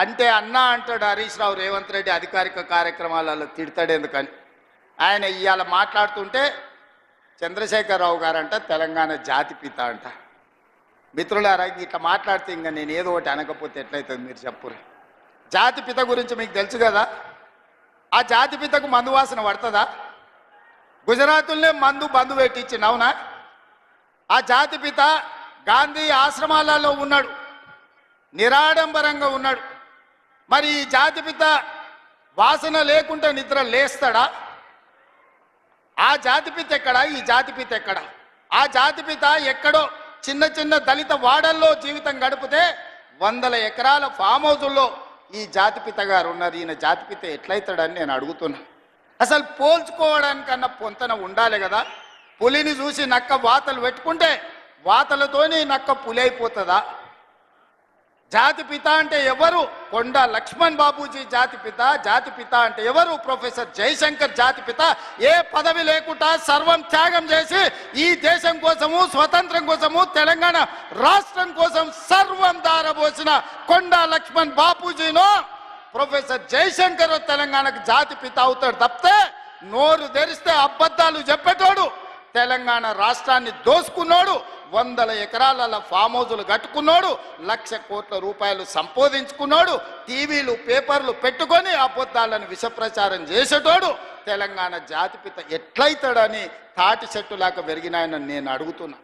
అంటే అన్నా అంటాడు హరీష్ రావు రేవంత్ రెడ్డి అధికారిక కార్యక్రమాలలో తిడతాడు ఎందుకని. ఆయన ఇవాళ మాట్లాడుతుంటే చంద్రశేఖరరావు గారంట తెలంగాణ జాతిపిత అంట. మిత్రులారా, ఇట్లా మాట్లాడితే ఇంకా నేను ఏదో ఒకటి అనకపోతే ఎట్లయితుంది మీరు చెప్పురు. జాతిపిత గురించి మీకు తెలుసు కదా. ఆ జాతిపితకు మందు వాసన పడుతుందా? గుజరాతుల్నే బంధు పెట్టించింది, అవునా? ఆ జాతిపిత గాంధీ ఆశ్రమాలలో ఉన్నాడు, నిరాడంబరంగా ఉన్నాడు. మరి ఈ జాతిపిత వాసన లేకుండా నిద్ర లేస్తాడా? ఆ జాతిపిత ఎక్కడా? ఈ జాతిపిత ఎక్కడా? ఆ జాతిపిత ఎక్కడో చిన్న చిన్న దళిత వాడల్లో జీవితం గడిపితే 100 ఎకరాల ఫామ్ హౌజుల్లో ఈ జాతిపిత గారు ఉన్నారు. ఈయన జాతిపిత ఎట్లయితాడని నేను అడుగుతున్నా. అసలు పోల్చుకోవడానికన్నా పొంతన ఉండాలి కదా. పులిని చూసి నక్క వాతలు పెట్టుకుంటే వాతలతోని నక్క పులి అయిపోతుందా? జాతిపిత అంటే ఎవరు? కొండా లక్ష్మణ్ బాబూజీ జాతిపిత. జాతిపిత అంటే ఎవరు? ప్రొఫెసర్ జయశంకర్ జాతిపిత. ఏ పదవి లేకుండా సర్వం త్యాగం చేసి ఈ దేశం కోసము, స్వతంత్రం కోసము, తెలంగాణ రాష్ట్రం కోసం సర్వం దారబోసిన కొండా లక్ష్మణ్ బాపూజీనో ప్రొఫెసర్ జయశంకర్ తెలంగాణకు జాతిపిత అవుతాడు తప్పితే నోరు తెరిస్తే అబద్ధాలు చెప్పేటోడు, తెలంగాణ రాష్ట్రాన్ని దోసుకున్నాడు, 100 ఎకరాల ఫామ్ హౌజులు కట్టుకున్నాడు, 1,00,000 కోట్ల రూపాయలు సంపాదించుకున్నాడు, టీవీలు పేపర్లు పెట్టుకొని అబద్ధాలను విషప్రచారం చేసేటోడు తెలంగాణ జాతిపిత ఎట్లయితాడని తాటి చెట్టులాగా పెరిగినాయని నేను అడుగుతున్నా.